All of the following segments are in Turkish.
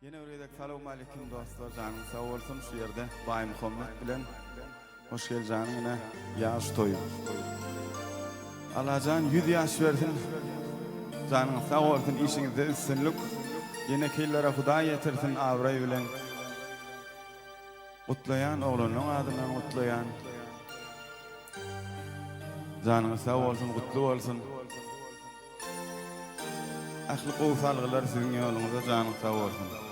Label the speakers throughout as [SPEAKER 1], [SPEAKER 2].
[SPEAKER 1] Yine öyle salamu aleyküm dostlar, canım sağ olsun şu yerde Bay Muhammed bilen hoş gel canım yine yaş toyu. Alacan 100 yaş verdin, canım sağ olsun işinizde üstünlük. Yine killere Huda yetirsin avray bilen. Kutlayan oğlunun adından kutlayan. Canım sağ olsun, kutlu olsun. Ahli qowsalgılar sizin yolunuza canım sağ olsun.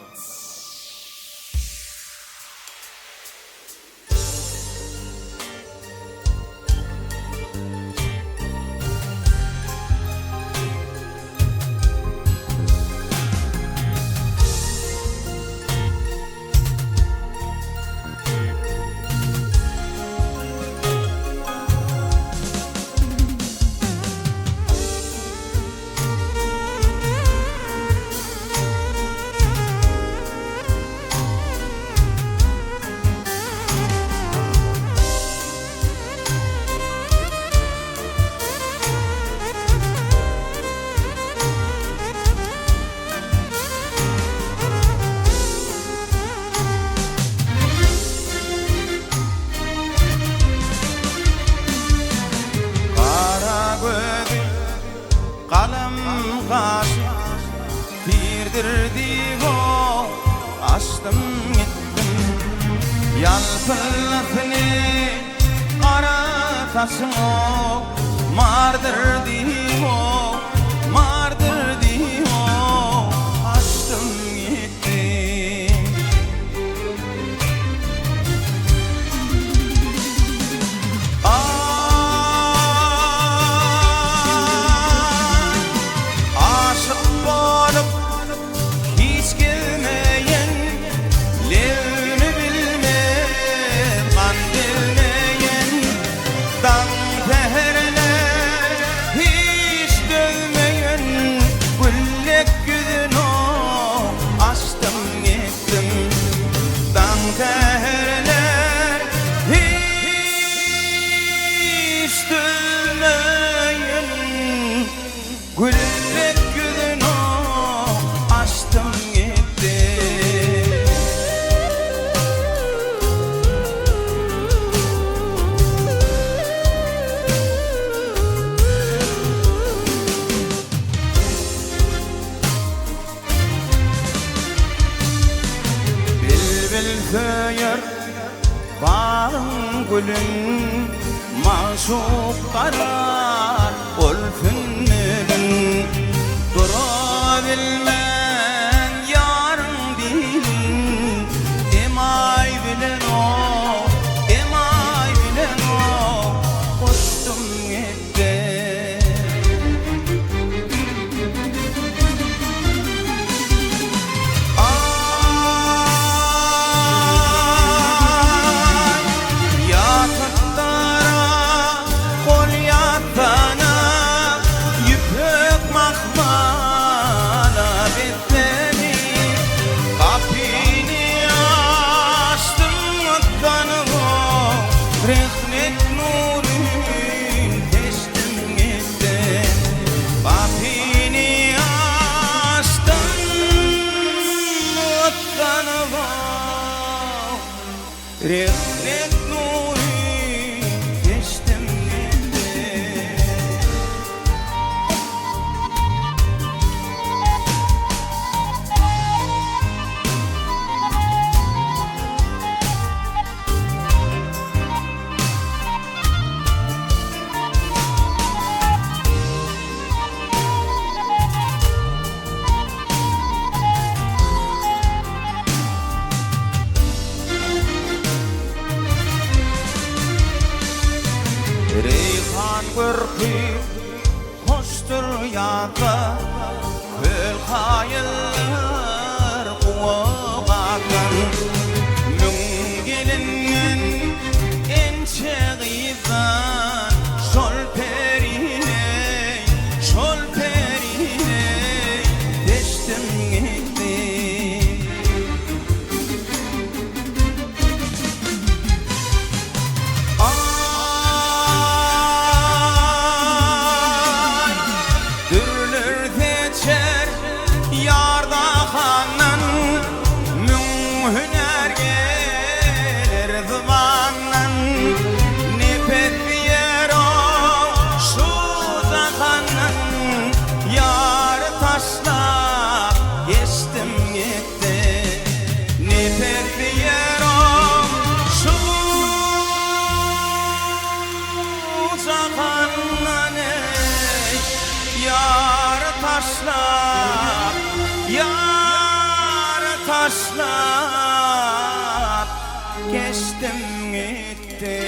[SPEAKER 1] Kalem kaşı tirdirdi o açtım gittim yalpınlasını kara taşım o mardırdı o mardırdı o açtım gittim güllek gülünü açtım gitti. Bilbil söyür bağın gülün maşuk karar ulfün durabilmen yarın dilin emay bilen o koştum gitti. Rehmet nurun teştim gitti. Kapini açtım vatanıma. Rehmet nurun teştim gitti. Reyhan görki hoştur yağı Köl hayırlar kuvakan Mün gelinin ençe gizan Şol perine Deştim gittim Yar gitti. Nefret diyerim şu zamandan yar taşlar, yar taşlar geçtim gitti.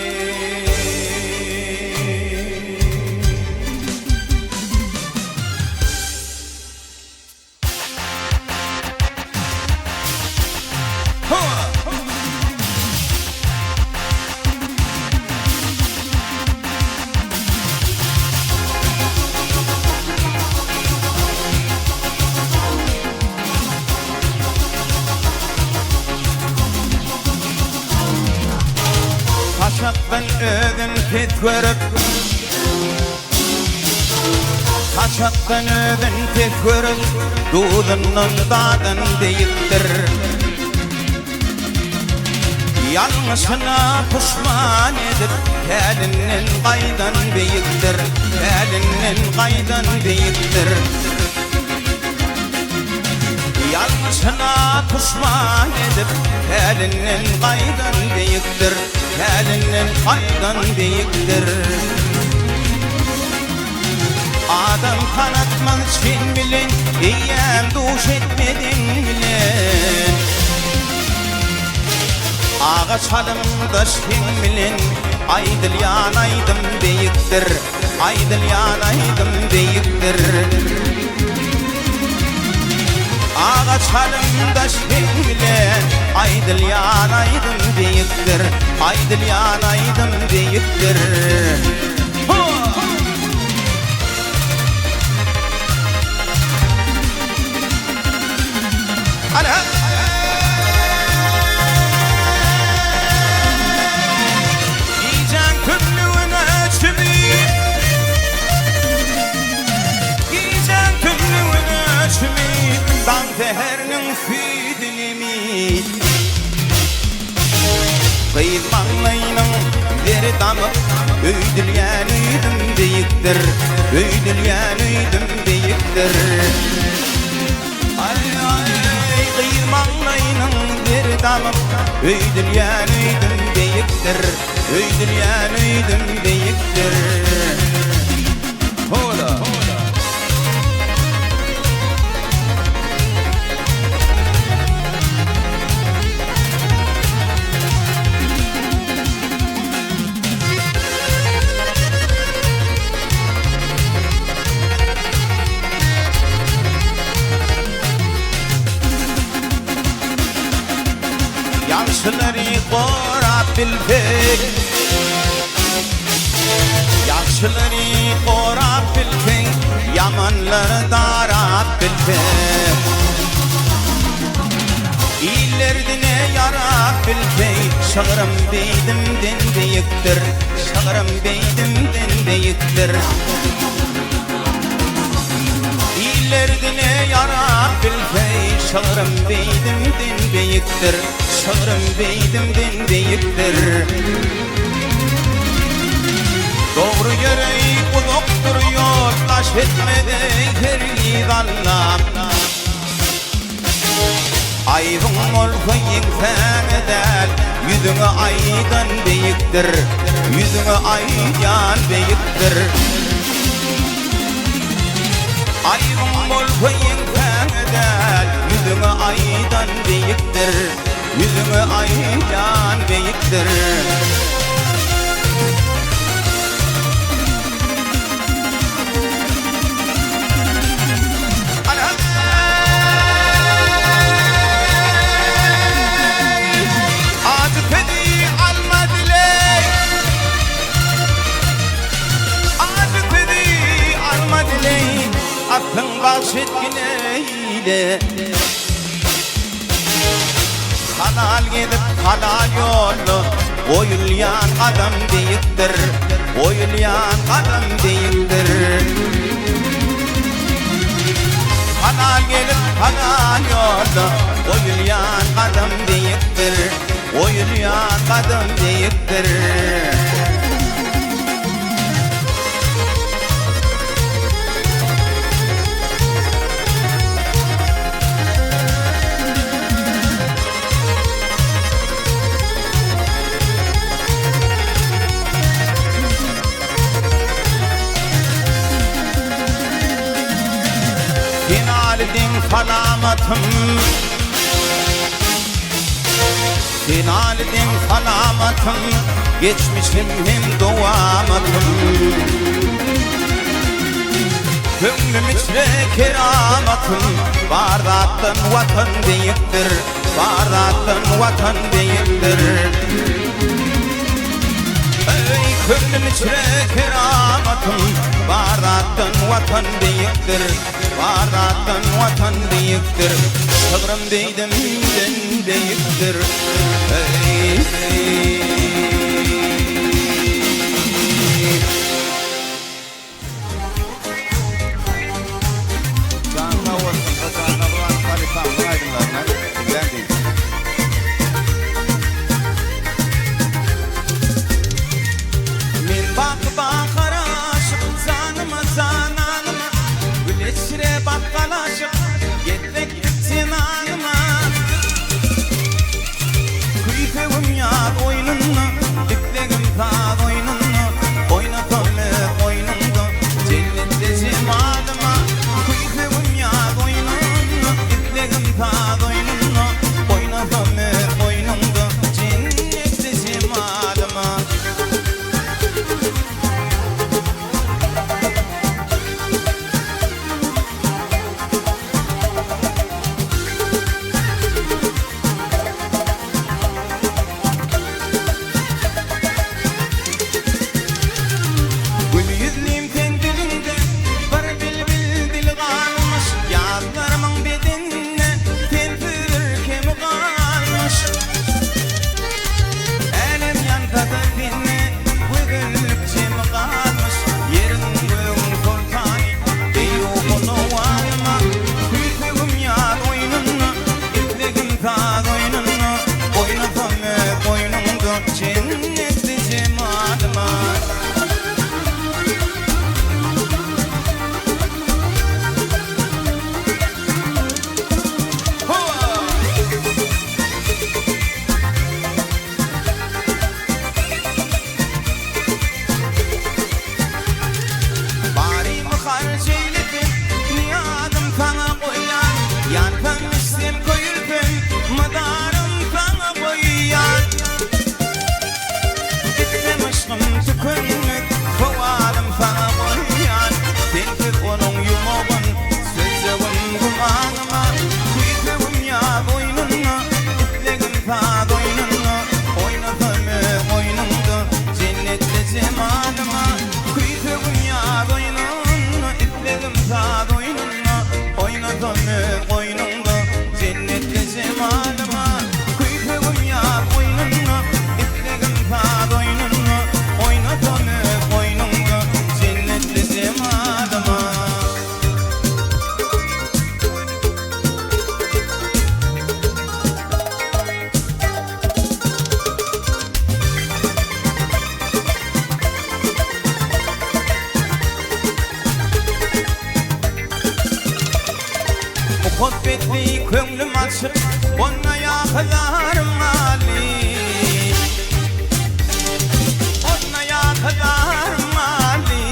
[SPEAKER 1] Taşaktan ödün ketverip, taşaktan ödün ketverip, dudunun dadın deyiptir. Yanlışına pişman edip, elinin qaydan beyiktir, elinin qaydan beyiktir. Yanlışına pişman edip, elinin qaydan beyiktir, elinin qaydan beyiktir. Adam kanatmaz sen bilin, diyem duş etmedin bilin. Ağaç halımda sen bilin, aydıl yanaydım beyiktir, aydıl yanaydım beyiktir. Ağaç halımda sen bilin, aydıl yanaydım beyiktir, aydıl yanaydım beyiktir. Dantehernin südünemi Kıymanlayının deri damıp Öydülgen üydüm deyiktir, öydülgen üydüm deyiktir. Ay ay kıymanlayının deri damıp Öydülgen üydüm deyiktir, öydülgen üydüm deyiktir. Hola Yaxşıları qorab bilpek, yaxşıları qorab bilpek, yamanları darab bilpek. İllerdine yarab bilpek, şağırım beydimden beyiktir, şağırım beydimden beyiktir. İllerdine yarab bilpek, şağırım beydimden beyiktir, şağırım beydimden beyiktir. Doğru yöreyi kuluktur yoldaş etmede her yidallam. Ayvın olfayın sen edel, yüzüne aydan beyiktir, yüzüne aydan beyiktir. Ayvın olfayın sen edel, yüzüne aydan beyiktir, yüzüne aydan beyiktir. Aklın bahşetkineyle halal gidip halal yollu oyulyan adam deyiktir, oyulyan adam deyiktir. Halal gelip halal yollu oyulyan adam deyiktir, oyulyan adam deyiktir. keramatım. Sen halidin salamatım, geçmişim hem duamatım. Gönlüm içre keramatım, Bağdat'tan vatan deyiptir, Bağdat'tan vatan deyiptir. Ey gönlüm içre keramatım, Bağdat'tan vatan deyiptir, Bağdat'tan vatan deyiptir. Sığırım deydim deyiptir. Ey
[SPEAKER 2] Hutbetli köngülüm açık, ona yakılarım Ali, ona yakılarım Ali.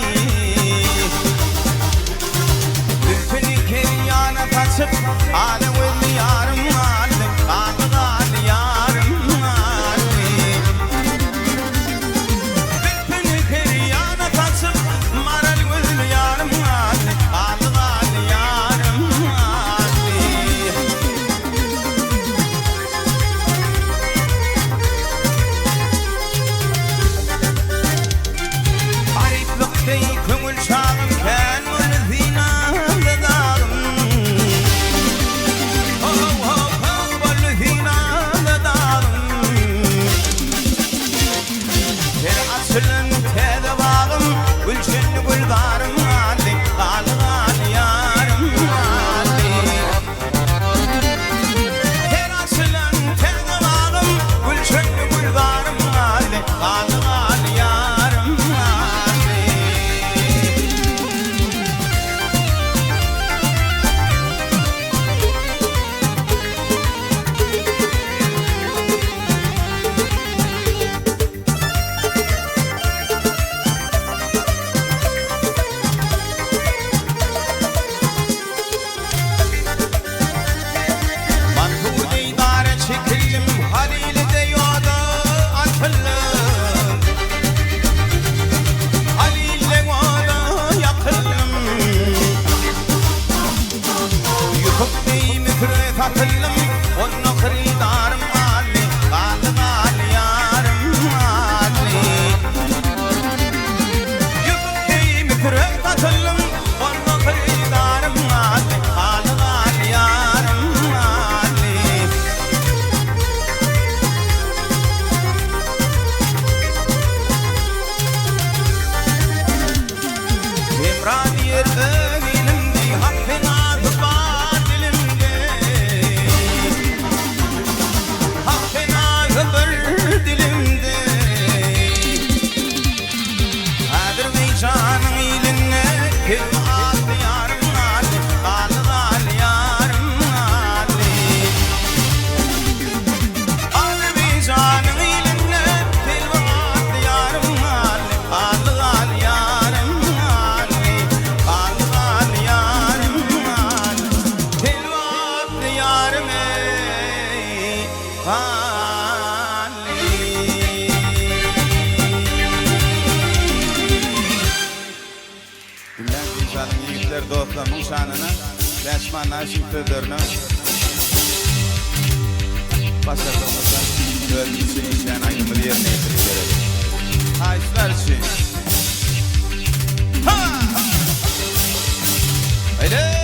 [SPEAKER 2] Ülpünü keryana taçıp, ale veli yarım Ali, Ali yarım Ali. Ülpünü keryana taçıp, maral veli yarım Ali, Ali yarım Ali. Ariflikte köngül çağım, ken zinamda dağım.
[SPEAKER 1] Bilmem inşallah yiğitler dostlarımın şanına Leşman Naşim sözlerine başardığımızda özümüzü işleyen ayrımı yerine getirip verelim. Ayşlar için. Ha! Haydi!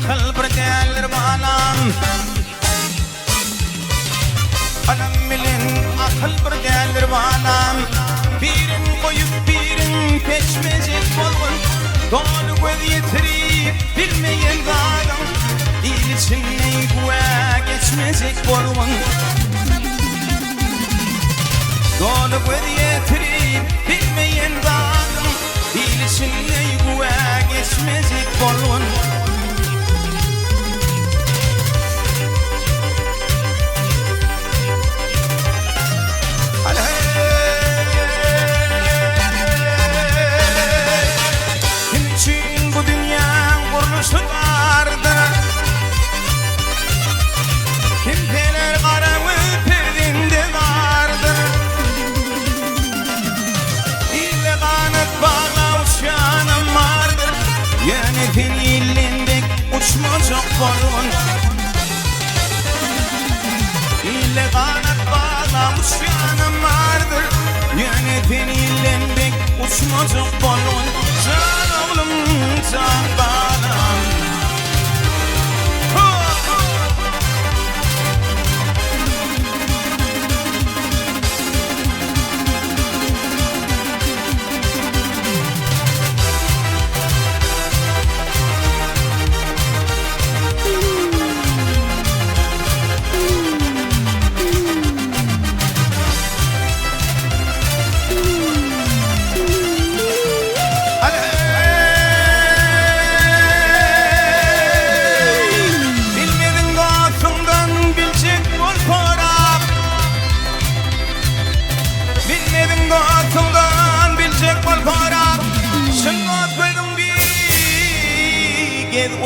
[SPEAKER 1] Akıl birdeler balam Alam bilin akıl birdeler balam Birin koyup birin peşmecek bolgun Dolu göz yetirip bilmeyen dağım Dil içinde güve geçmeyecek bolgun Dolu göz yetirip bilmeyen dağım Dil içinde güve geçmeyecek bolgun uçmacak balon İlle kanat bağlamış yanım vardır Yönetin illendek uçmacak balon Can oğlum can bağlam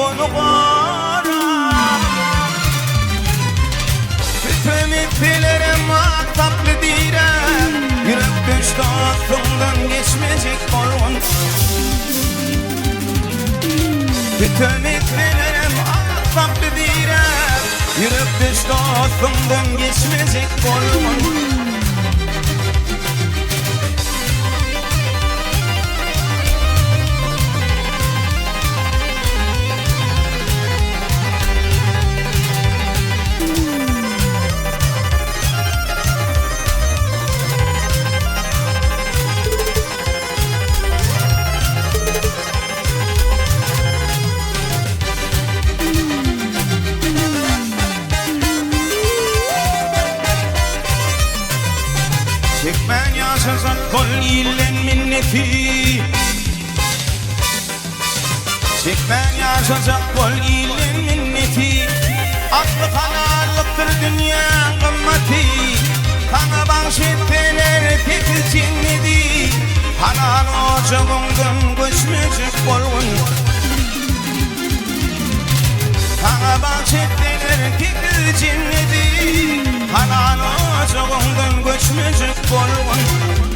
[SPEAKER 1] onu bana Bütün ipilere mataplı direm Yürek düştü aklımdan geçmeyecek balon Bütün ipilere mataplı direm Yürek düştü aklımdan geçmeyecek balon Çekmen yaşasak kol illen minneti Çekmen yaşasak kol illen minneti Aklı kanallıktır dünya kımmeti Kana bahşetteler tekiz cinneti Halal ocağımdan göçmeyecek bolun Kana bahşetteler tekiz cinneti Halal ocağımdan göçmeyecek bolun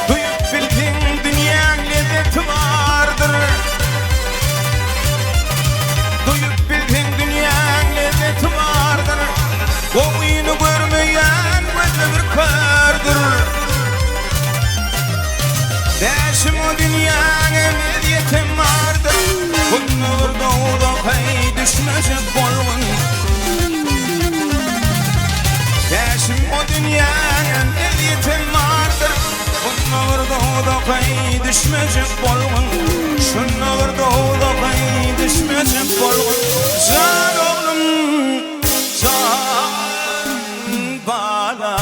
[SPEAKER 1] Duyup bildin dünya lezzeti vardır Duyup bildin dünya lezzeti vardır O oyunu görmeyen gözü bir kördür Deşim o dünyaya mediyetim vardır Bunu vurduğda pay düşmeyecek bolun
[SPEAKER 2] dağda kay düşmecek bolgun Şunna bir dağda kay düşmecek bolgun Can oğlum can bana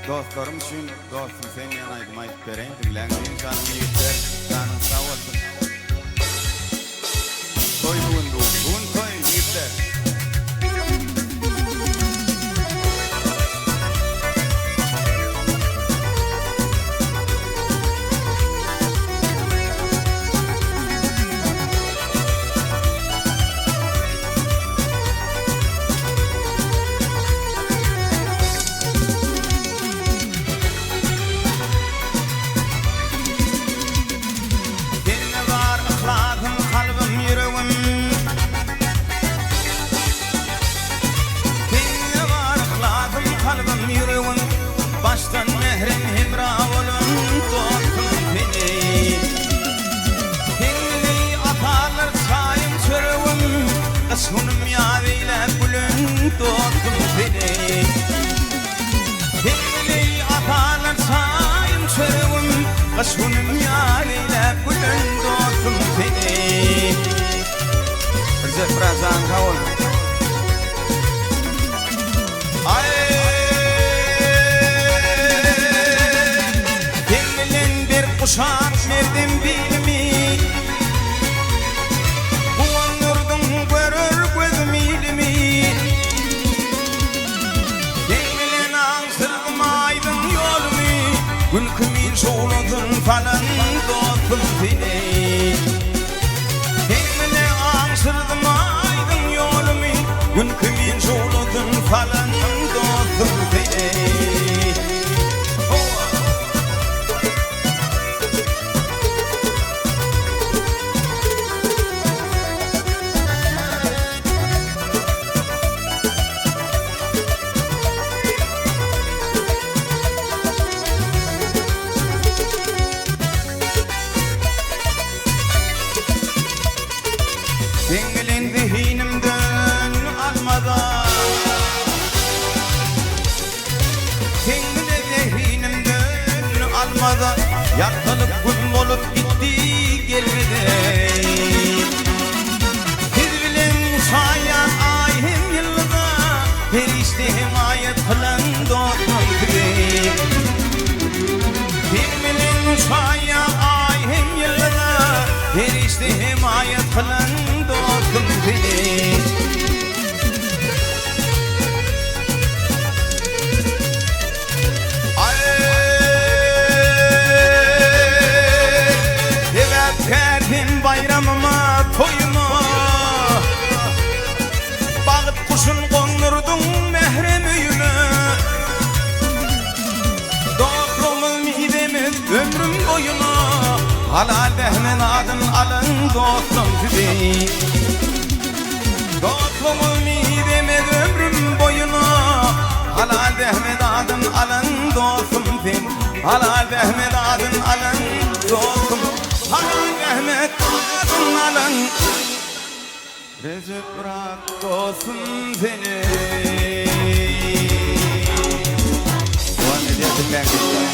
[SPEAKER 1] Dostlarım için dostum sen yanaydım ayıp vereyim dinlendiğin canım yiğitler canın sağ olsun toy bugün toy yiğitler
[SPEAKER 2] Baştan mehrim himra olun dostum beni Beni atarlar sayım çörüvüm Kısmınım yaviyle bulun dostum beni Beni atarlar sayım çörüvüm Kısmınım yaviyle bulun dostum beni
[SPEAKER 1] Recep Razan sağ olun
[SPEAKER 2] Uşak verdim bilimi Kullanırdım görür gözüm ilimi Değilen ansırdım aydın yolumu Gülkümün şoğladın falan dostum beni Değilen ansırdım aydın yolumu Gülkümün şoğladın falan dostum beni Dengelen zihnimden almadan Dengelen zihnimden almadan Yakılıp gün olup gitti gelmedi Siz bilen uçayan ay hem yılda Her işte himayet kılan dostum gibi Siz bilen uçayan ay hem yılda Her işte himayet kılan dostum beni Evet verdim bayramıma toyuma Bağıt kuşun konurdun mehrem üyüme Dostluğumuz midemiz ömrüm boyuna Halal behmen adın alın dostum tübi Dostluğumuz midemiz ömrüm boyuna Halal behmen adın alın dostum tübi Halal behmen adın alın dostum Halal behmen adın alın Recep bırak dostum seni
[SPEAKER 1] Bu an ne diye dinlendiğin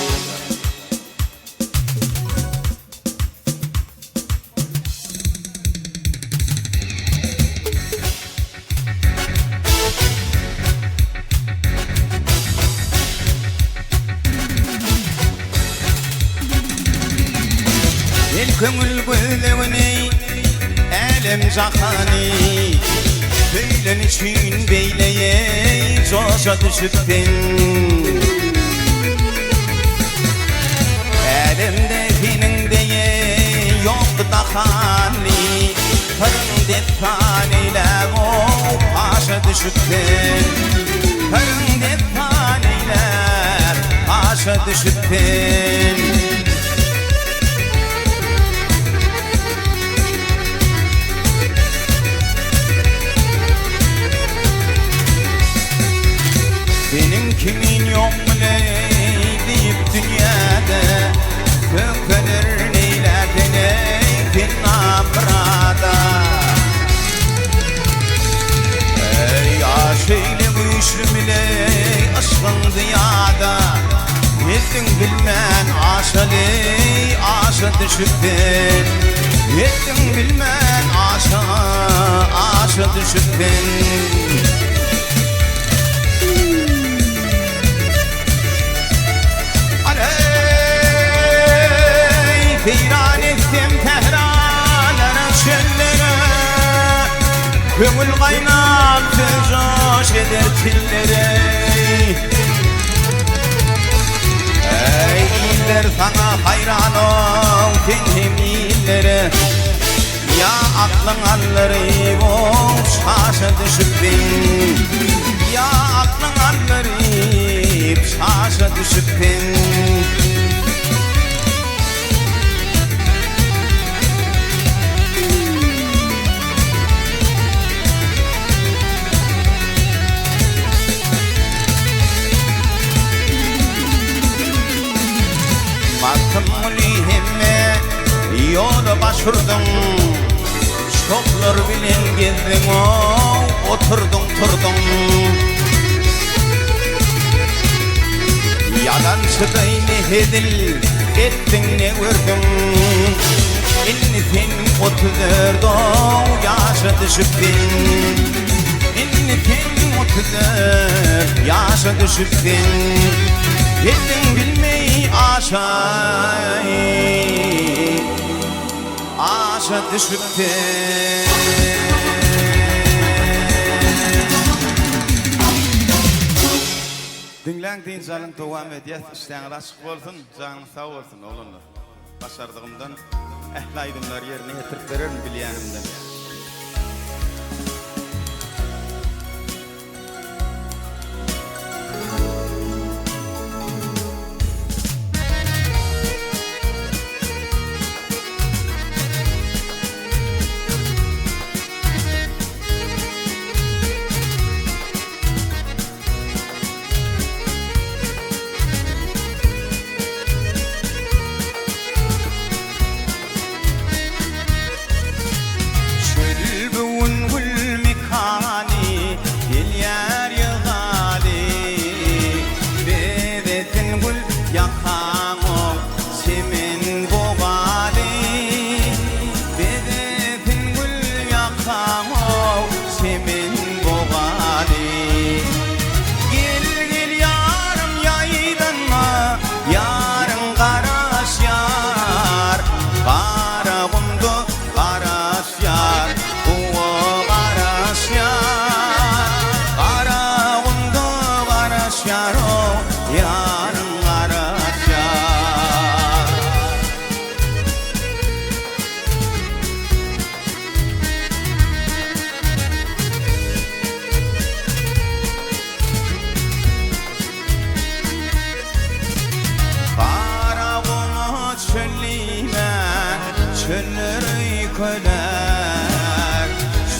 [SPEAKER 2] El köngül gözlevini elem cahani Söylen için beyleye coşa düşüptin Elimde senin diye yoktu da hali Karın deftaneyle o aşa düşüptin Karın deftaneyle aşa düşüptin Benim kimin yok bile deyip dünyada Köklenir neylerde neykin amrada düşüptin Ettin bilmen aşa düşüptin Aley Feyran ettim tehralara çöllere Gönül kaynattı coş eder tillere Ey iller sana hayranım tenhim illere Ya aklın alları boş şaşa düşüptin Ya aklın alları şaşa düşüptin Baktım mulihime yola başvurdum Çoklar bilen gezdin oturdun turdun Yalancıday ne hedil ettin ne gördün İnni sen 34 yaşa düşüptin İnni sen 34 yaşa düşüptin Ettin bilmeyi aşa düşüptin
[SPEAKER 1] Dinlen deyin canın devam ediyet, işleğin açık olsun, canın sağ olsun oğlunlar. Başardığımdan ehli aydınlar yerine getirip verir mi bilyenimden.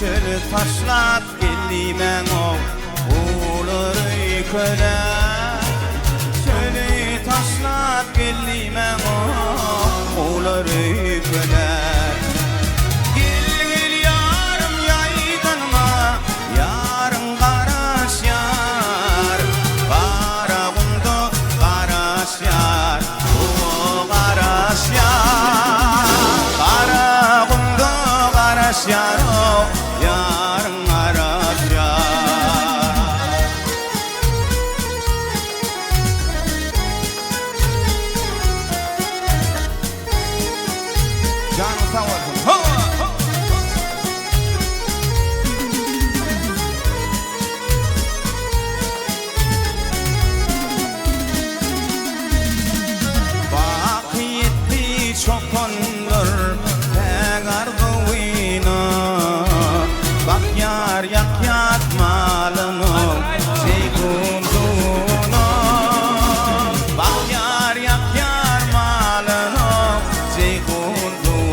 [SPEAKER 2] Çölü taşlat gellimen oğulları köler Çölü taşlat gellimen oğulları köler Gel gel yarım yaydanma yarın karaş yar Kara kundu karaş yar o karaş yar Kara kundu karaş yar yarın araş yar
[SPEAKER 1] Canın sağ olsun.
[SPEAKER 2] Bak yetti çok ondur tek arduino Bak yar yak malını sekunduno Bak yar yak malını sekunduno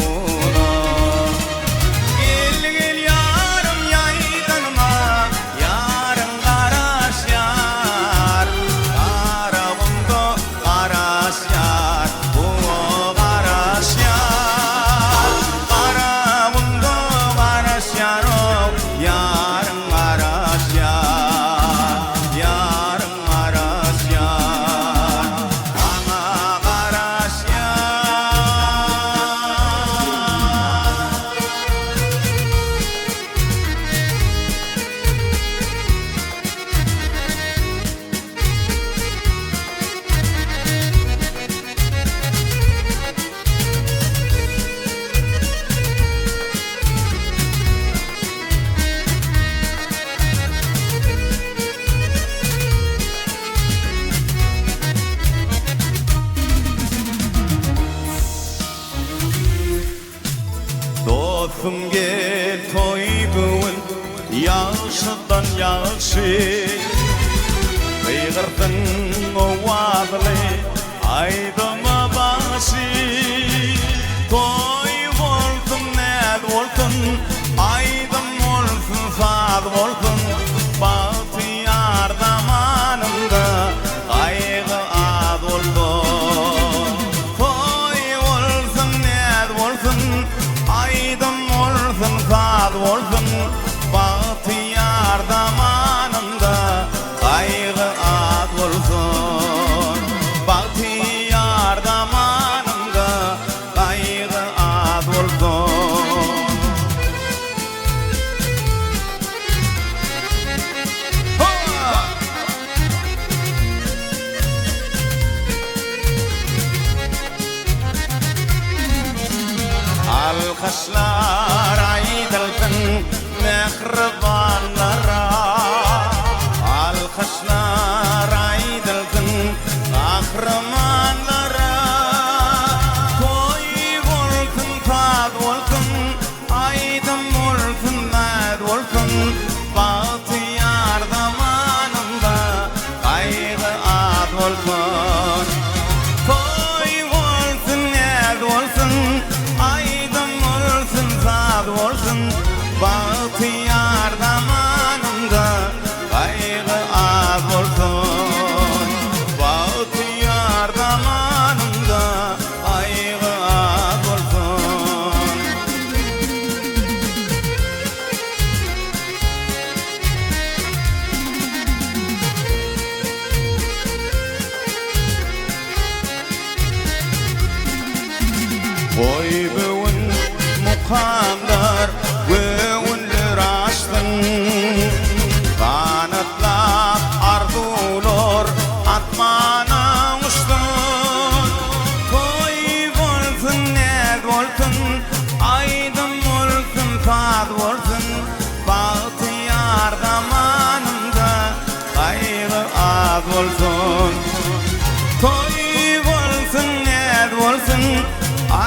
[SPEAKER 2] dostum gel toy bugün yaşından yaşı Kıygırdın o vadlı aydıma başı Toy olsun ned olsun aydım olsun sad olsun Bahtiyar zamanında kaygı ad oldu Toy olsun ned olsun aydım olsun sad olsun Bahtiyar zamanında kaygı ad olsun Bahtiyar zamanında kaygı ad olsun Alkışlar aydılsın mehribanlara Alkışlar aydılsın kahramanlara Toy olsun tad olsun aydın olsun nad olsun Bahtiyar zamanında kaygı ad olsun Toy olsun nad olsun aydın olsun sad olsun Bahtiyar zamanında kaygı ad olsun Bahtiyar zamanında kaygı ad olsun Boy bugün mukamlar göğünler açtın Kanatlar arzular atmana uçtun Toy olsun ned olsun aydın olsun sad olsun Bahtiyar zamanında kaygı ad olsun Toy olsun ned olsun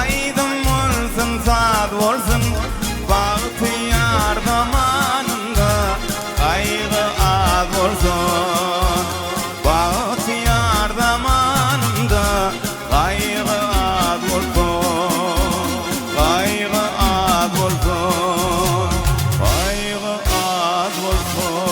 [SPEAKER 2] aydın olsun sad olsun Bahtiyar zamanında kaygı ad olsun Bahtiyar zamanında kaygı ad olsun Kaygı ad olsun Kaygı ad olsun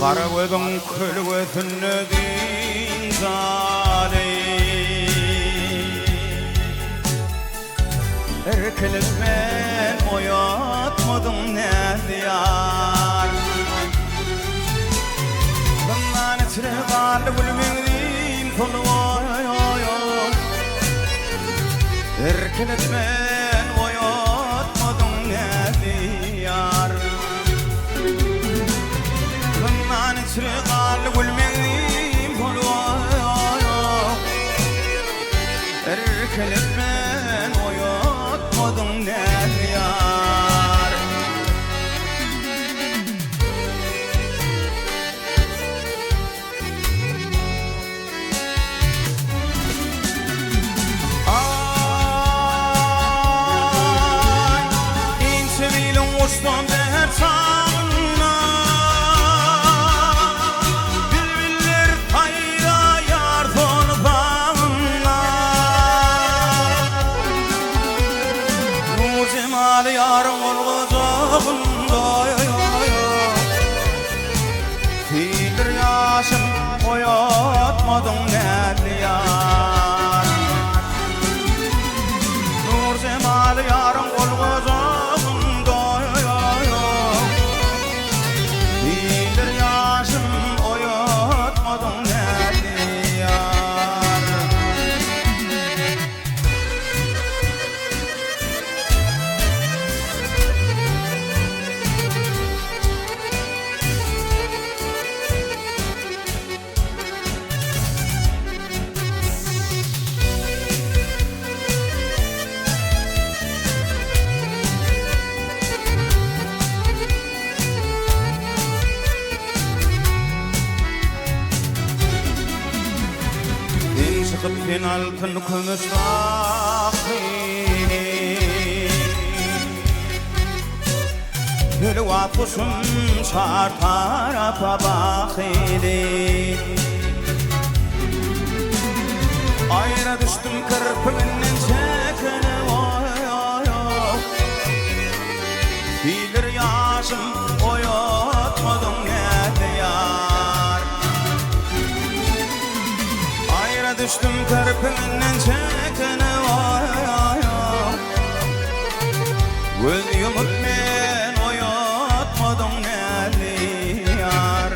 [SPEAKER 2] Kara gözüm kül gözünü din zalim Erkelim ben oyatmadım ne diyar Bundan içine kaldı gülümün sonu oy oy oy Erkelim ben oyatmadım ne diyar Bundan içine kaldı gülümün sonu oy oy oy Erkelim ben oyatmadım ne diyar Ay, ince bilin uçtum der çağına Bülbüller hayra yar sonu bağına Nur cemali yarım olacağında Filir yaşım oyatmadım ne diyar Nur cemali yarım olacağında Filir yaşım oyatmadım ne diyar
[SPEAKER 1] Çıkıp altın kümüş vakini Gül vapusum çar tarafa bakili Ayra düştüm kırpımının çekini Bilir yaşım oyatmadım ne yar Ayra düştüm kırpımının çekini Göz yumup men oyatmadım ne yar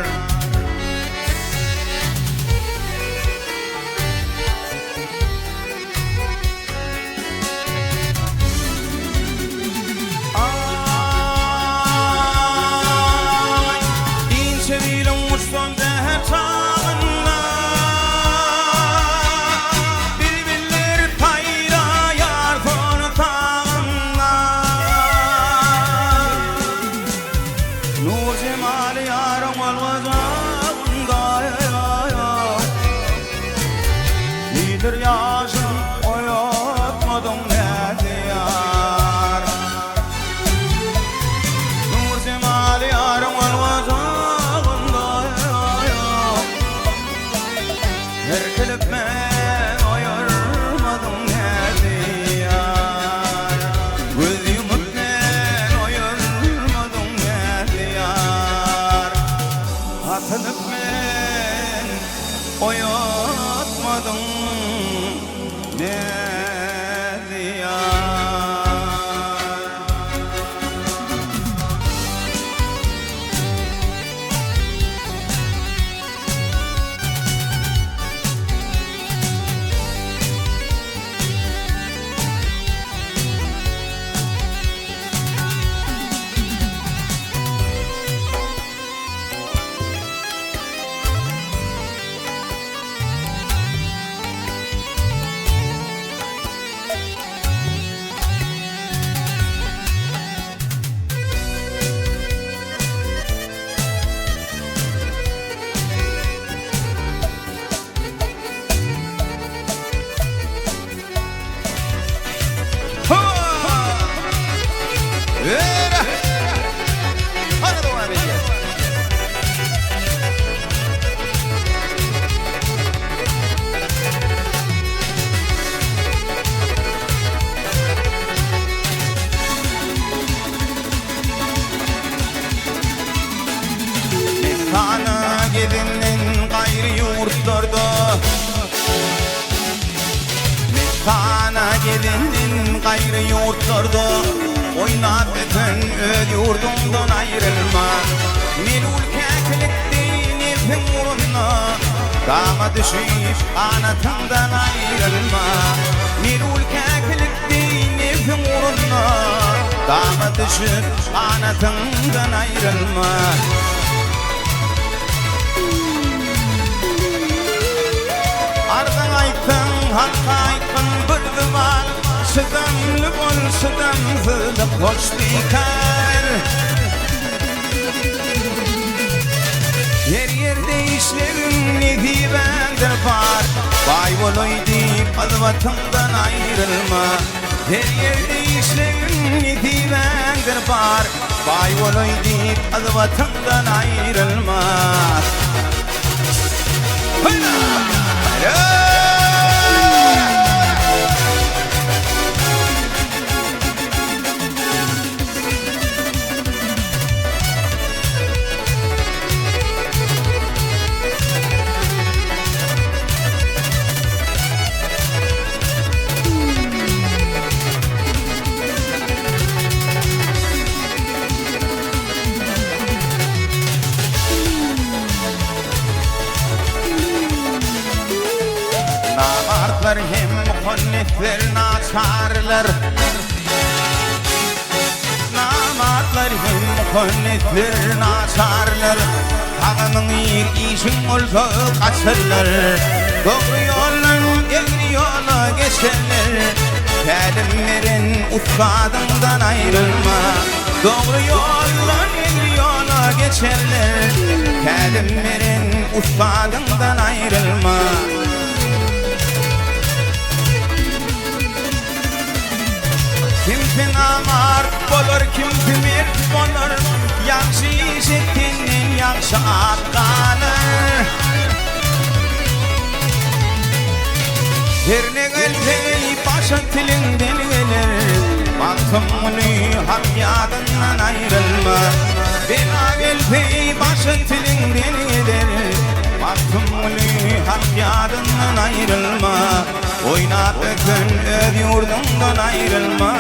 [SPEAKER 1] Yaşım oyatmadım ne diyar Nur cemali yarım olmazağında Herkelip ben oyarmadım ne diyar Göz yumup ben oyarmadım ne diyar Atılıp ben oyatmadım ne diyar Sana gidinin gayrı yurtlarda Sana gidinin gayrı yurtlarda Oynat bütün öz yurdumdan ayrılma Men ülkekilik dinifin uğruna Dama düşüp anatından ayrılma Men ülkekilik dinifin uğruna Dama düşüp anatından ayrılma Ardan aytın, hakka aytın bir divan Sıdamlı bol, sıdamsızlık hoş dikar Yer yerde işlerim nefi bendir var Vay oloy deyip azvatımdan ayrılma Her yerde işlerim nefi bendir var Vay oloy deyip azvatımdan ayrılma Namartlar hem muhannetler naçarlar Namartlar hem muhannetler naçarlar Tağının iyir işin olsa kaçırlar Doğru yoldan egri yola geçerler Kelimlerin ustadından ayrılma Doğru yoldan egri yola geçerler Kelimlerin ustadından ayrılma olur kim tümür olur Yakşı işittiğinin yakşı akkalır Her ne geldi başa tilinden gelir Baktımını hamyadından ayrılma Bela geldi başa tilinden gelir Baktımını hamyadından ayrılma Oynat ökün öz yurdundan ayrılma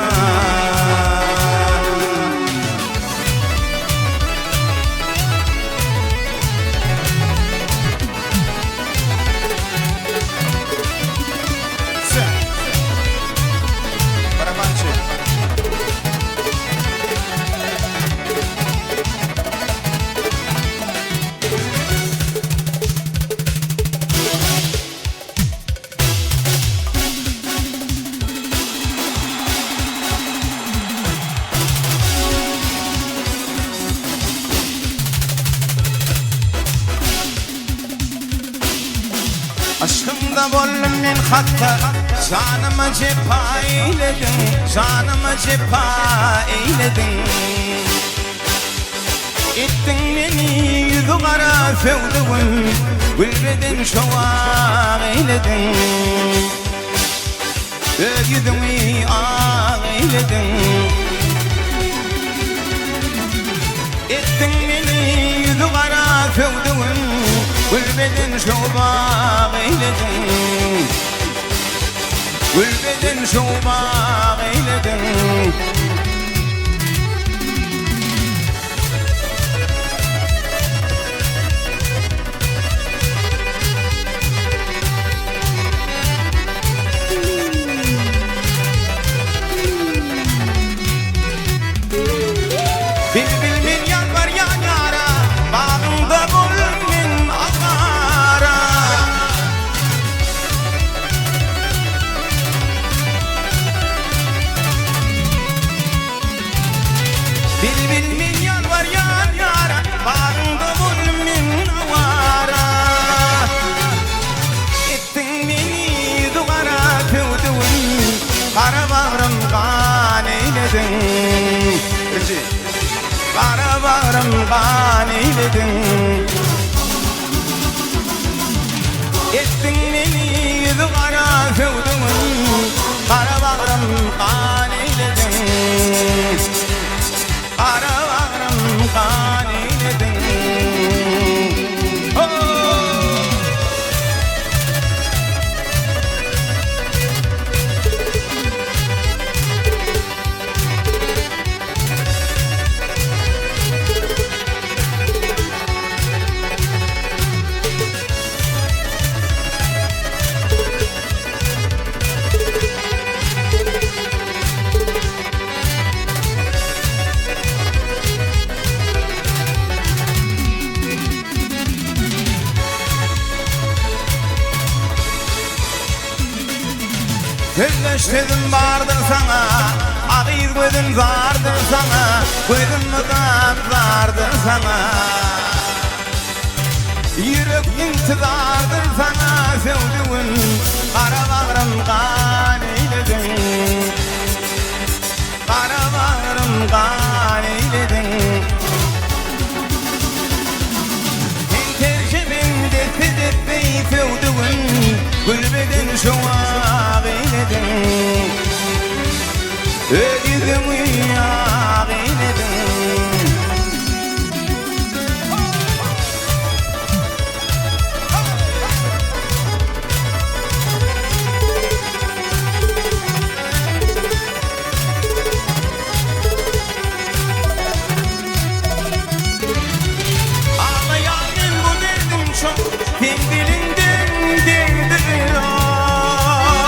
[SPEAKER 1] Aşkımda bollum men hatta Canıma cepha eyledin Canıma cepha eyledin Ettin beni yüzü kara fevduğun Gülbeden şovak eyledin Yüzümü ağ eyledin Ettin beni yüzü kara fevduğun Gülbeden şovak eyledin Gülbeden şovak eyledin Bilbil min yan var yan yara Bağımda bul min akara Bilbil min yan var yan yara Bağımda bul min avara Ettin beni duvara tövdün Kara bağrım kan eyledin Kara bağrım kan eyledin Ettin beni yüzü kara fevdün Kara bağrım kan eyledin Kara bağrım kan eyledin Özleştirdim vardır sana Ağız gözün vardır sana Gözün mıdan vardır sana Yürek intidardır sana Sevdiğin kara bağrım kan eyledin Kara bağrım kan eyledin Tercümümde tedetmeyi sevdiğin Gülbeden şovak eyledin Yüzümü yağ eyledin Ağlayanın bu derdim çok Kendiliğinden derdim yok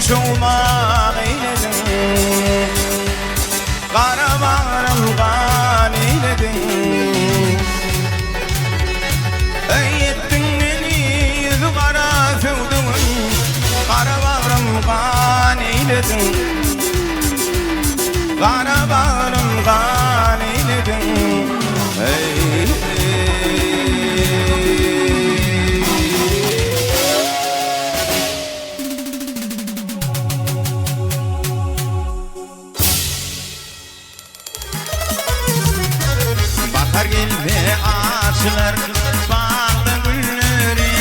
[SPEAKER 1] şovmaq eyledin Qara bağrım qan eyledin Eyettin meni yüzü qara sevdin Qara bağrım qan eyledin Qara bağrım qan eyledin Bahar geldi açılır bağda gülleri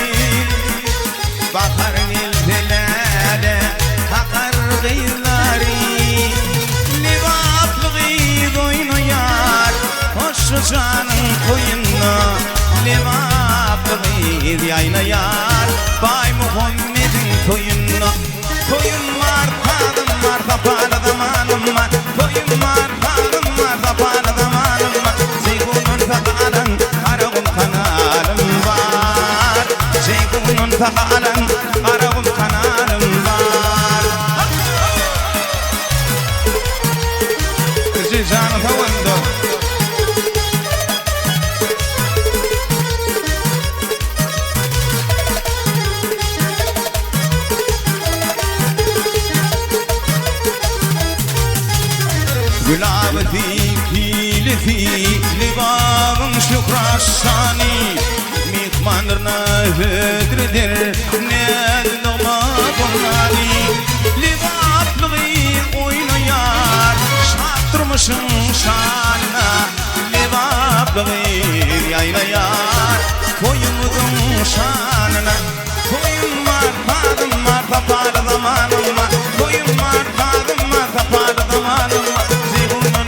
[SPEAKER 1] Bahar geldi lale takar gıyları Libaplı gıyd oynayar hoşlu canın koyunna Libaplı gıyd yaynayar Bay Muhammed'in toyunna Toyun var tadım var tapada zamanım var Toyun var tadım var tapada zamanım var Zeygunun takalan karagum kanalım var Zeygunun takalan karagum kanalım var Kızı canı tavandı Gülabeti kilifi libabın şükrasani Mihmanırna hüdredir ned doma bunani Libaplığı oynayar şattırmışın şanına Libaplığı yaynayar koyumudun şanına Koyun var tadım var tapada zamanım var Koyun var tadım var tapada zamanım var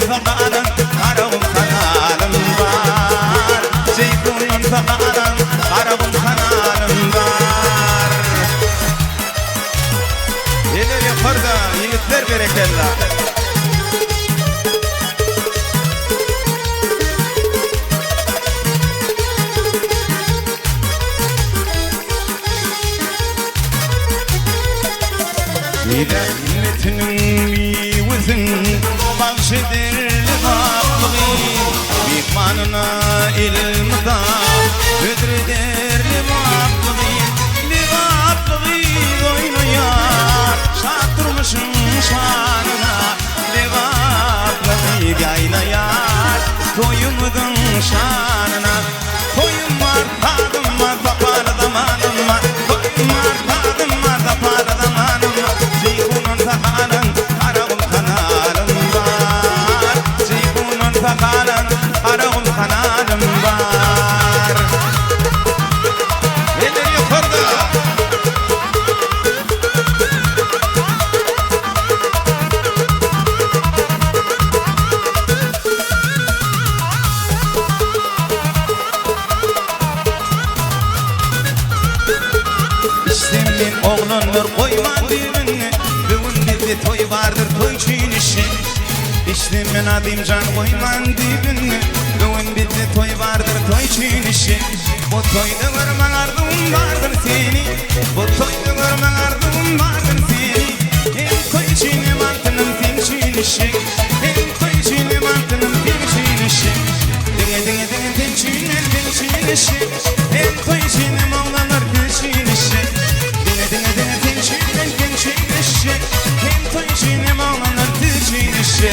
[SPEAKER 1] Fakaran karagum kanalım var Zeytunun fakaran karagum kanalım var Neler yapar da yiğitler berekella İle ümmetinin miyvizin Bahşedir libaplığı Mihmanına ilmida Hüdredir libaplığı Libaplığı oynayar Şattırmışın şanına Libaplığı yaynayar Toyumudun şanına Toyum var tadım var Tapar zamanım var Toyum var tadım var Tapar zamanım var Zeykunun takalan karagum kanalım var Zeykunun takalan karagum kanalım var Neler yukarıda İstemin oğlanlar koyma düğününü Bugün bizde toy vardır toy çiğnişi İstemin adım can koyman düğününü Bugün bizde toy vardır toy çiğnişi Bu toyda görmen ardığım vardır seni Bu toyda görmen ardığım vardır seni Hem toy çiğni mantının tim çiğnişi Hem toy çiğni mantının tim çiğnişi Dine dine dine tim çiğni tim çiğnişi Hem toy çiğni mağlanır tim çiğnişi Dine dine dine tim çiğni tim çiğnişi Hem toy çiğni mağlanır tim çiğnişi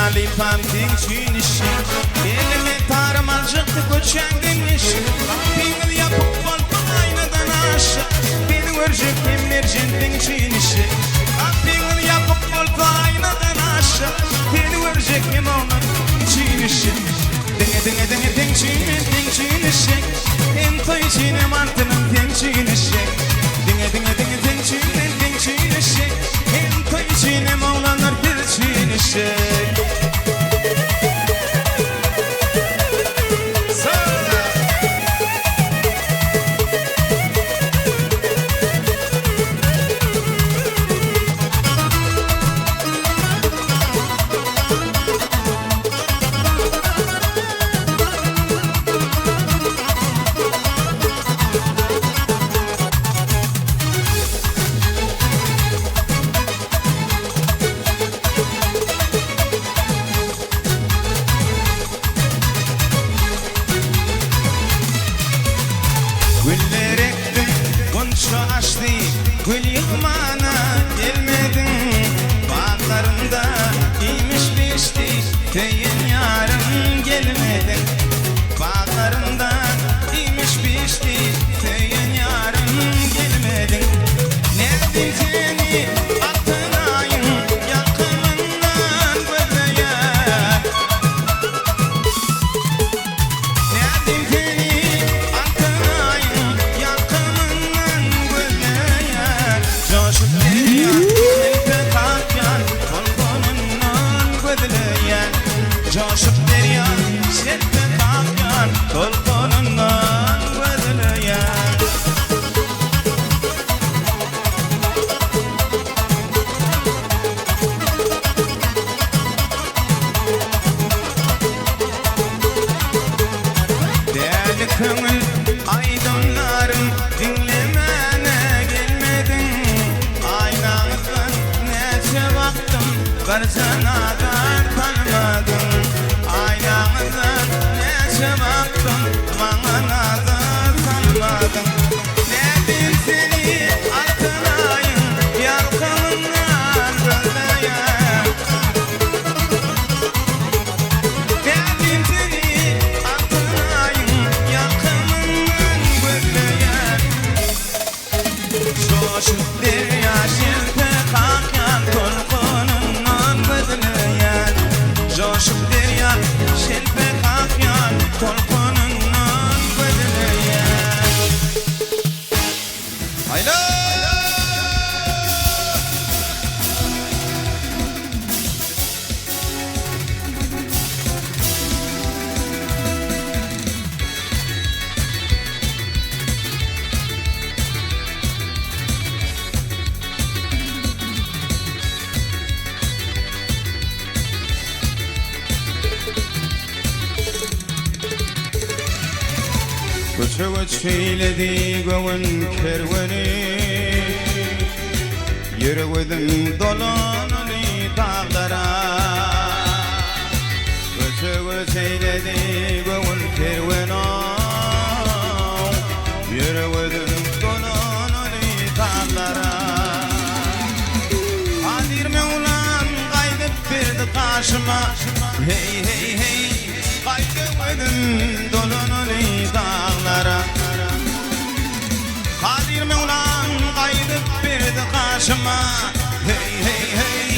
[SPEAKER 1] Alipam tinçin işi Elime tarmalcıktı koçangın işi Pingil yapıp balkon aynadan aşağı Beni görecek emercin tinçin işi Pingil yapıp balkon aynadan aşağı Beni görecek emercin tinçin işi Denge denge denge tinçin işi En toyçin emantının tinçin işi Denge denge denge tinçin işi En toyçin emanlar tinçin işi gül yıkmana gelmedin. Bağlarında iymiş biçti tüyün yarım gelmedin. Bağlarında iymiş biçti tüyün yarım gelmedin. Nerede seni altınayım yakınından gözeye. Nerede seni altınayım yakınından gözeye. Coşup derya selpe kalkan tolkunundan gözeye. Coşup derya selpe kalkan tolkunundan gözeye. Değerli köngül aydınlarım dinlemene gelmedin. Aynanızdan nece baktım karşınadan tanımadın. Aynanızdan nece baktım bana da tanımadın. Nereden seni altınayım yalkınından gözeye. Derdim seni altınayım yakınından gözeye. Coşup derya şirpe kalkan tolkunundan gözeye. Coşup derya şirpe kalkan tolkunundan gözeye. Hayla! Göçe eyledi göğün kerveni. Yürüdüm dolanını dağlara. Göçe eyledi göğün kerveni. Yürüdüm dolanını dağlara. Kadir Mevlam kaydıp verdi karşıma. Hey hey hey kaydıp dolanını dağlara. Kadir Mevlam kaydıp verdi karşıma. Hey hey hey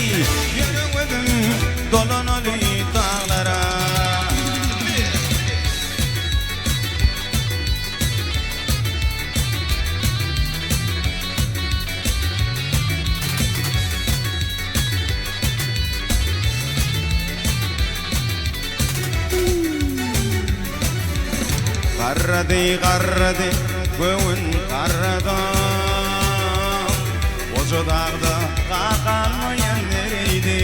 [SPEAKER 1] yürüdüm dolanını dağlara. Qarradı göğün qarradı. Oca dağda qaqalmayan nereydi.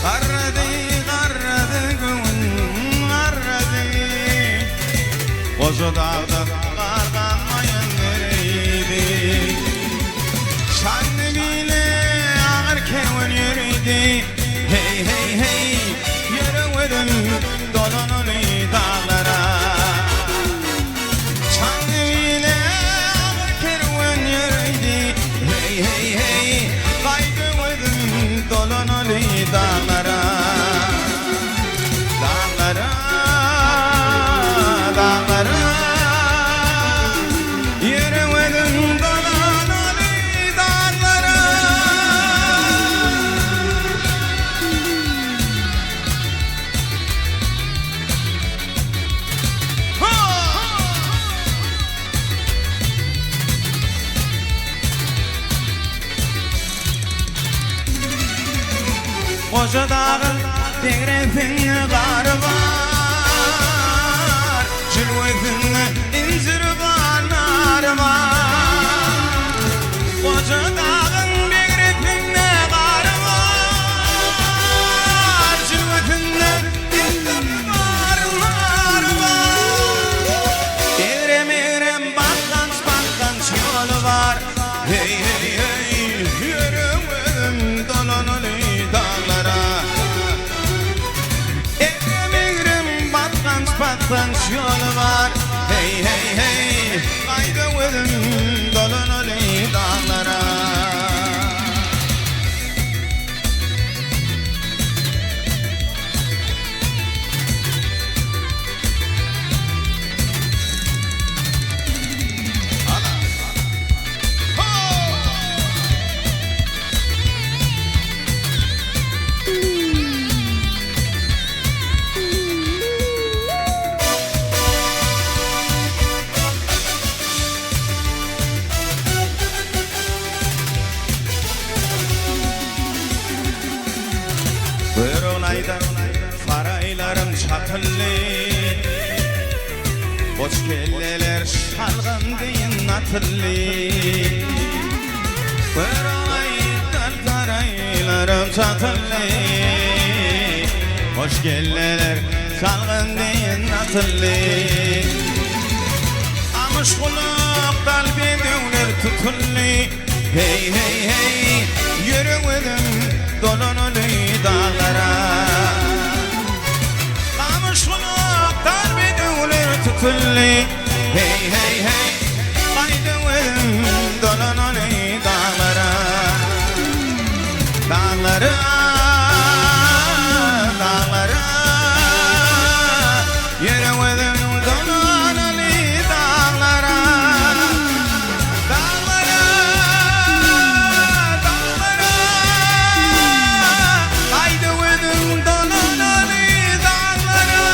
[SPEAKER 1] Qarradı göğün qarradı. Oca dağda qaqalmayan nereydi. Şanlı bile ağır kevin yürüydü. Hey hey hey yürüdüm dolanını dağlara. Şanlı bile ağır kervan yürüydü. Hey hey hey kaydıdım dolanını dağlara. Dağlara, dağlara yürüdüm dolanını dağlara. Koca dağın tegrefin qarı var. Jülvetin incir banarı var. Koca dağın tegrefin qarı var. Jülvetin incir banarı var. Egrem egrem bakkanç bakkanç yolu var. Hey hey hey yürüdüm dolanını dağlara. Egrem bakkanç bakkanç yolu var. Hey hey hey kaydıdım dolanını
[SPEAKER 2] olayda saraylarım çatıllı Boş kelleler şalgın deyin atıllı Bir olayda saraylarım çatıllı Boş kelleler şalgın deyin atıllı Amış kulak kalbi dövler tutullu Hey hey hey yürümedim dolunulu dağlara Kamış kulak kalbi dövler tutullu Hey hey hey kaydımedim dolunulu dağlara Dağlara dağlara yürümedim dolunulu dağlara Dağlara dağlara kaydımedim dolunulu dağlara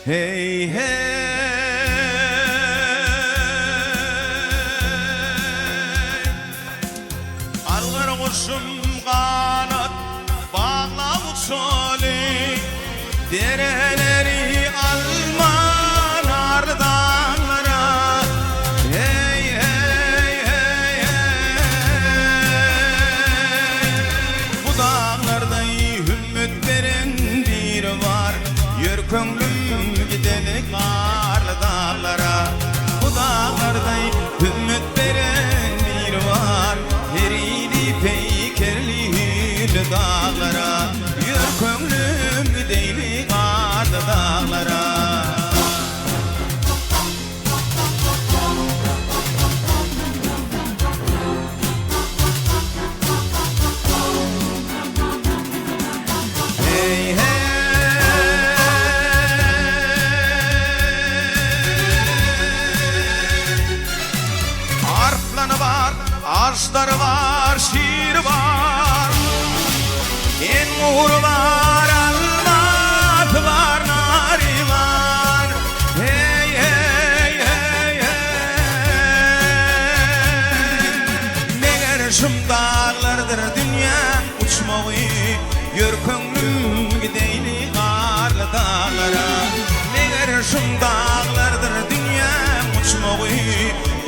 [SPEAKER 2] Hey hey Arlar kuşum kanat bağla uçalı Dereleri alman ardağlara Hey hey hey hey Bu dağlarda hümmet veren bir var Yür könglüm gideni karlı dağlara Bu dağlarda hümmet veren bir var Herili peykerli hürlü dağlara Yür könglüm gideni karlı dağlara Hey hey Arplanı var, ağaçları var, şiir var En muğru var, almat var, nari var Hey hey hey hey Meğer şum dağlardır dünya uçmağı Yür könglüm gideyli karlı dağlara Meğer şum dağlardır dünya uçmağı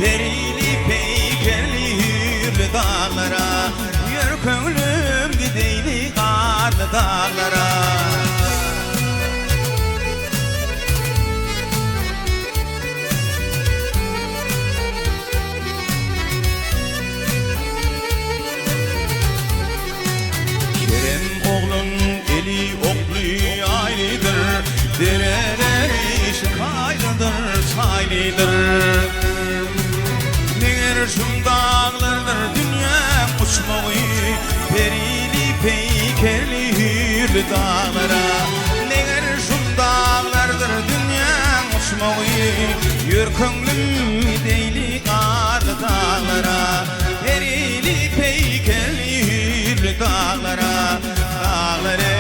[SPEAKER 2] Derili peykerli hürlü dağlara Yür könglüm gideyli karlı dağlara Kerem oğlun eli oklu aylıdır Dereleri şikaylıdır çaylıdır Meğer şum dağlardır dünya uçmağı Perili peykerli hürlü dağlara Meğer şum dağlardır dünya uçmağı Yür könglüm gideyli karlı dağlara Perili peykerli hürlü dağlara Dağlara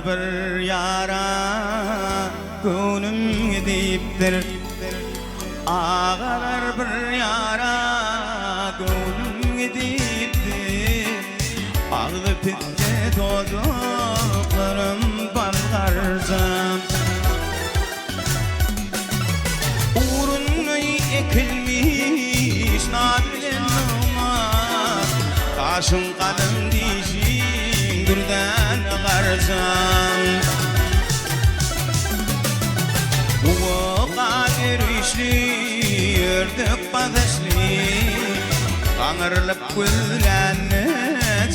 [SPEAKER 2] bir yara gönlüm gidiptir Ağalar bir yara gönlüm gidiptir Ağlı pitte tozuklarım balgarsam Uğruna ekilmiş nadilen olmaz Taşın kalın dişin birden ağarsam Bu kadir işli yerdek badışlı Ağırlık gülenle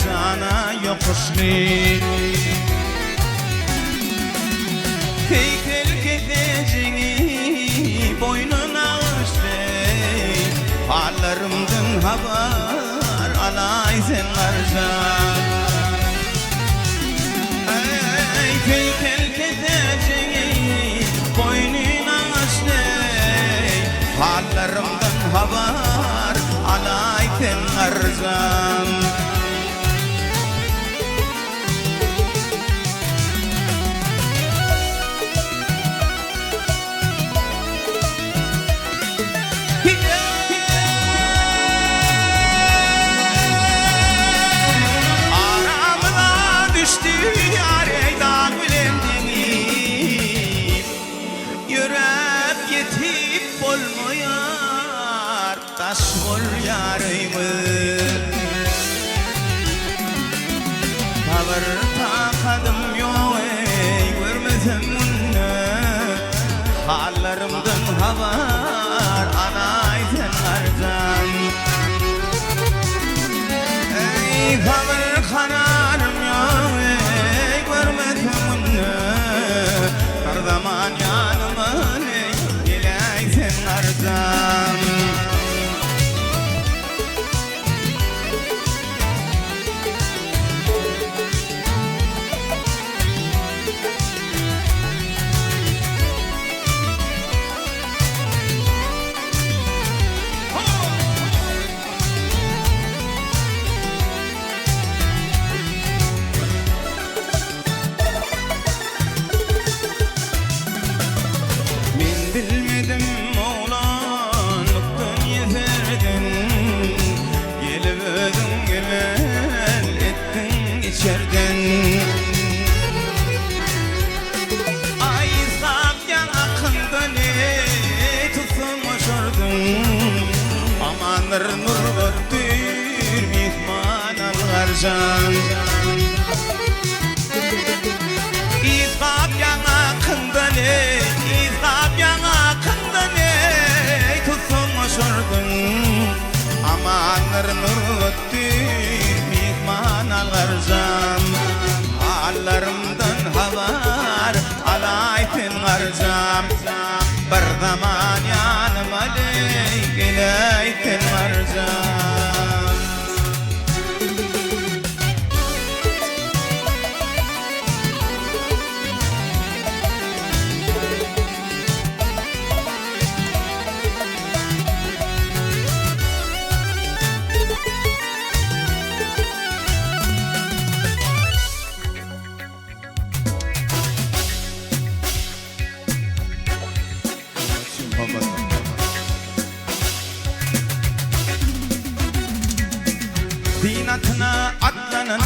[SPEAKER 2] cana yokuşlu Heykel kedecini boynuna ağışlı Hallarımdan haber alay sen karşan Heykel kedecini boynuna
[SPEAKER 1] yarıymış. Haber takadım yok ey görmedim bunu. Hallarımdan haber anay sen arzan. Ey haber kararım yok ey görmedim bunu. Her zaman yanıma ey gelay sen arzan. Bilmedim oğlanlıktan yederdin. Gelip ödün gelen ettin içerden. Ay sap yakında ne tutsun başardın. Amanır nur öttür mihman algarcan. İzgap yakında ne amanır nur öttür mihman algarzam. Hallarımdan havar alaytin garzam. Bir zaman yanıma gelaytin garzam. Dinatına atlanan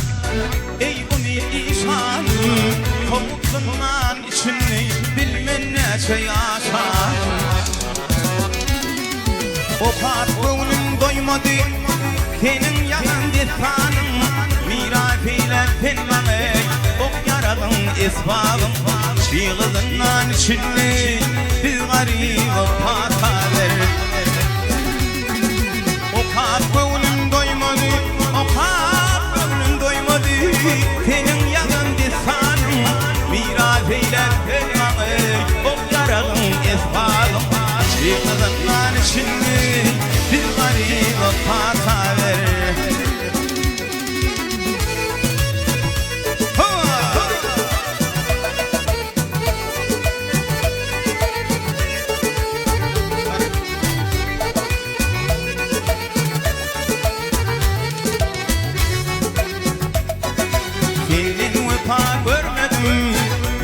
[SPEAKER 1] ey ümit işanım. Komutlundan içini bilmen neçe yaşar. O patronun doymadı senin yanan destanın. Mirafiyle penmame ok yaradın esbabım. Şiğızından içini bir garip o pataver. O patronun doymadı senin yanın destanın. Miras eyler fermanı ok yaralım esbabım. Şiğızından içini bir garip o pataver.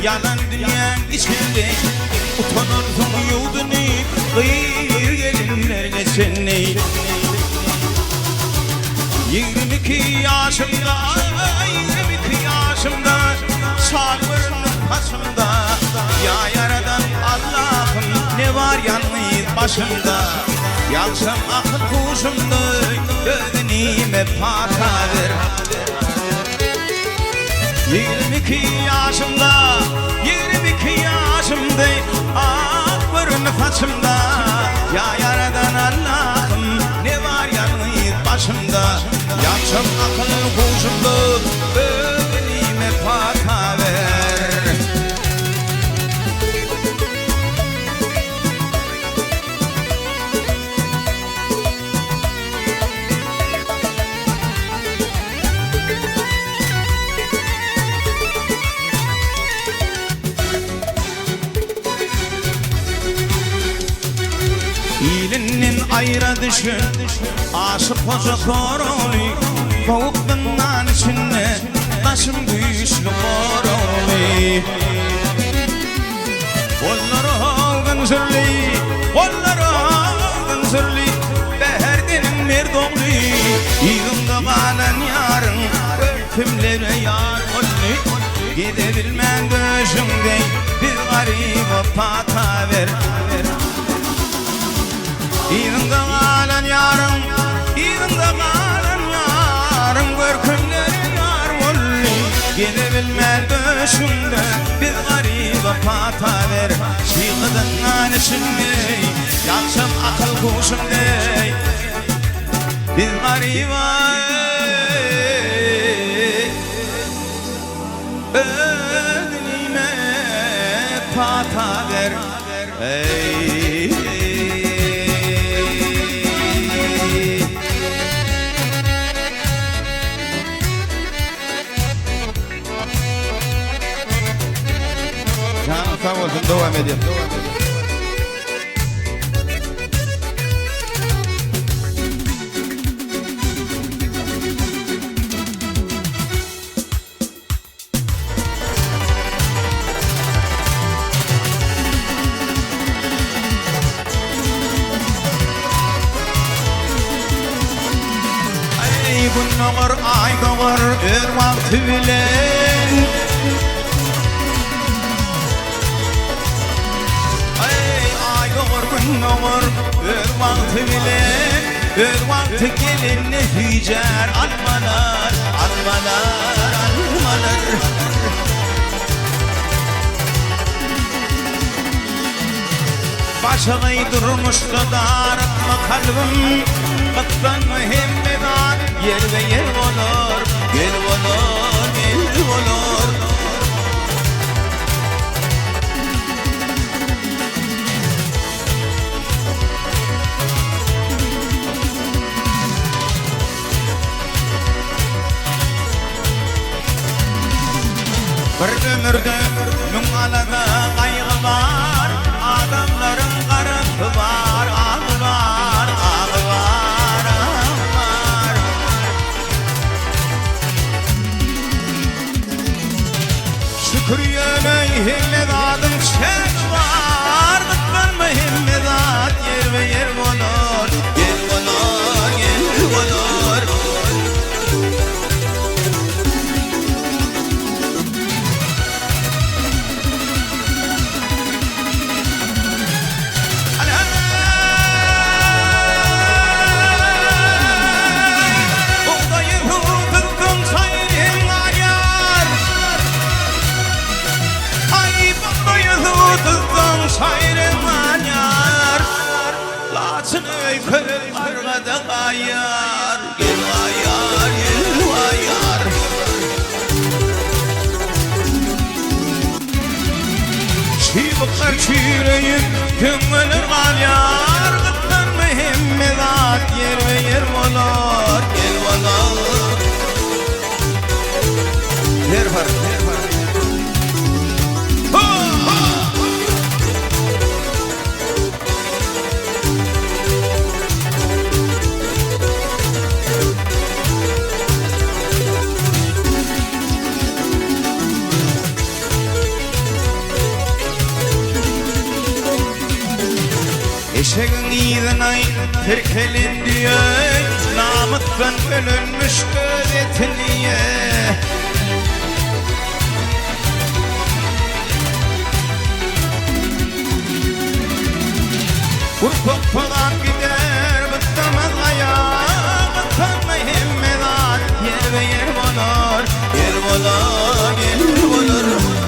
[SPEAKER 1] Yalan dünyanın içinde utanırsın yudunu kıyır gelinler geçeni. 22 yaşımda, 22 yaşımda çalvırınız başımda. Ya yaradan Allah'ım ne var yalnız başımda. Yaksam akıl kuşumda ödenime pataver. 22 yaşımda, 22 yaşımda akbarın saçımda. Ya yaradan Allah'ım ne var yalnız başımda. Yaksam akıl kuşumda ödenime pataver. İlinin ayra dışı aşık hoca koroni. Kovukluğundan içine taşım güçlü koroni. Kolları algın zürli, kolları algın zürli. Beherdenin merdoğlu yığında kalan yarın öltümlere yar olli. Gidebilmen döşümde bir garip pataver. Yığında kalan yarın
[SPEAKER 2] Yolda kalan yarın görkümleri yar olli Gene bilmez döşümde bir gariba pata ver Şiğıdın anışındey Yakşam akıl kuşumdey Bir gariba Ödünime pata ver Ey Canım sağ olsun devam edeyim Ey gün olur ay doğur ör vakti bilen Olur bir vakti bile bir vakti gelinle hücer almalar almalar almalar Başıgı durmuş kadar atma kalbim Kıttan mühimmedan yer ve yer olur Yer olur yer olur Bir ömürde min alada kaygı var Adamların karıntı var Ağı var, ağı var, ağı var Şükriyene himmedadım çek var Kıtlar mı himmedat yer ve yer olur Yer olur, yer olur Sayrım anyar Laçın öy körüm arkada ayar Gel ayar, gel ayar Şibıklar çüreyip Gümülür alyar Gıttan mühimmedat yer ve yer olur Gel olur Yer var, yer var Eşeğin iyiden ay terkelin diye Namıktan bölünmüş öğretiliye Kurpuk falan gider bıttamaz ayağa Bıttan mühimmedat yer ve yer olur Yer olur, yer olur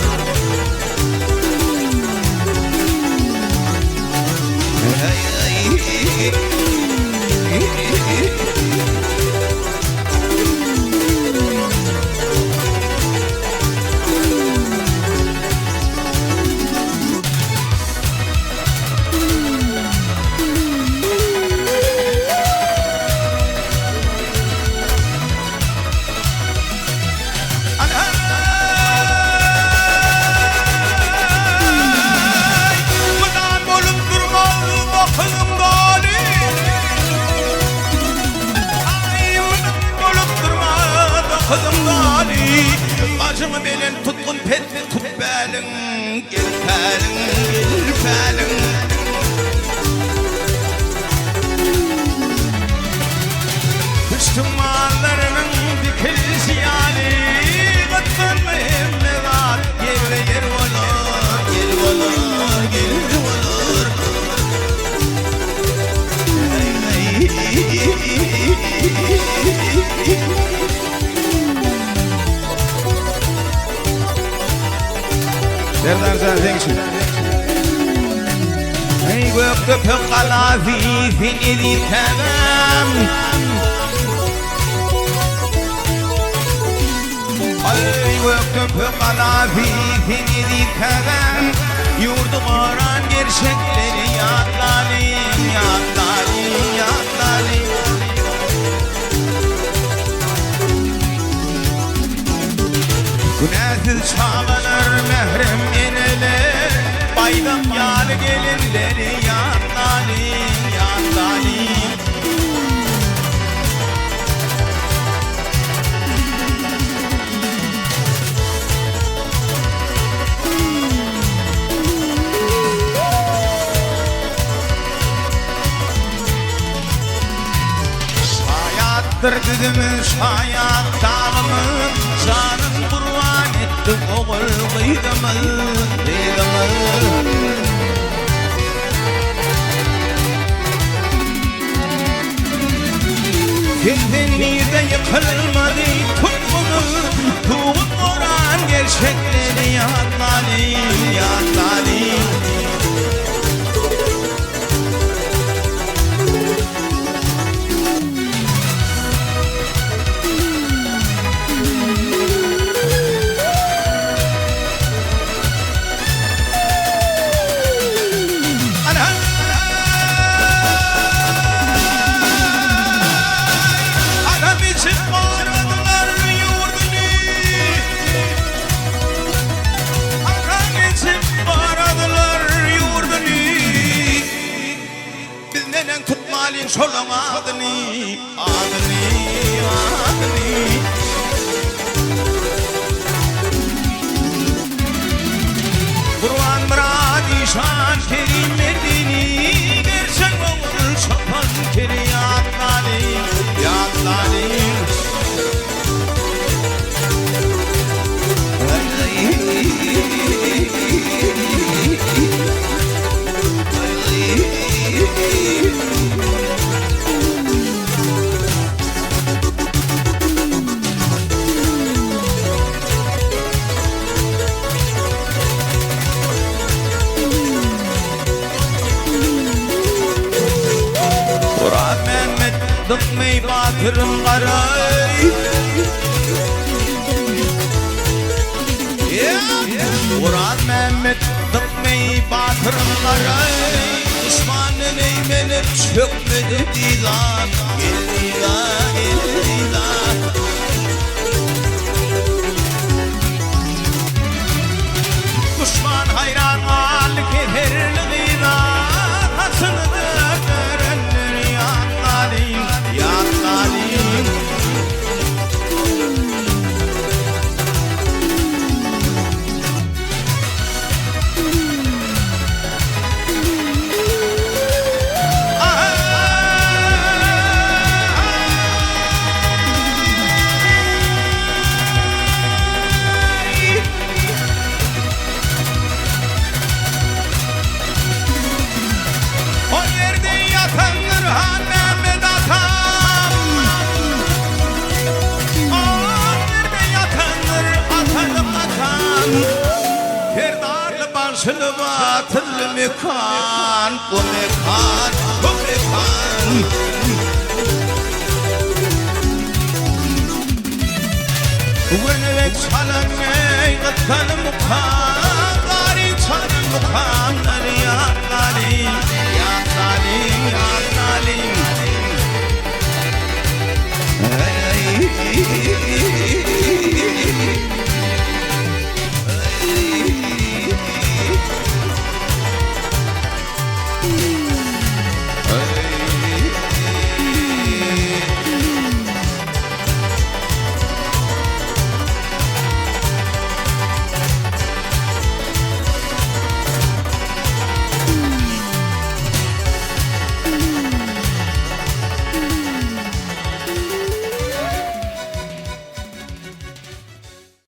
[SPEAKER 2] Kızım gali Bacımı belin tutkun petli tut belin Gel pelin, gel pelin Kıştım mallarının dikilisi yani Kıttın mühimmedat yer ve yer olur Gel olur, gel olur Hey hey hey hey
[SPEAKER 1] Serdar zaten için. Ey gökte pekalazi fili temem. Ey gökte pekalazi fili temem. Yurdum aran gerçekleri yatlalim, yatlalim, yatlalim. Günahsız çağlar mehrem eneler, bayram yar gelinleri yatlalim, yatlalim. Dırdımın şayat dağımın canım kurban ettim oğul kıydımın kıydımın. Kendini de yıkılmadı tutmunun tuğut oran gerçekleri yatlalim, yatlalim. Çolum adını, adını, adını. Kurban murad işan kerim merdini, gerçek olur çapan keri yatlalim, yatlalim. Dıkmey batırım karay Murat Mehmet dıkmey batırım karay Düşmanın eymenip çökmedi dilan Gel dilan, gel dilan Düşman hayran al kederli dilan Hasını da görenler yatlalim, yatlalim. Başını batıl mekan, bu mekan, bu mekan. Günelik çalan ey gıttan mukan, gari çalan mukanlar yatlalim, yatlalim, yatlalim. Hey, hey, hey, hey, hey.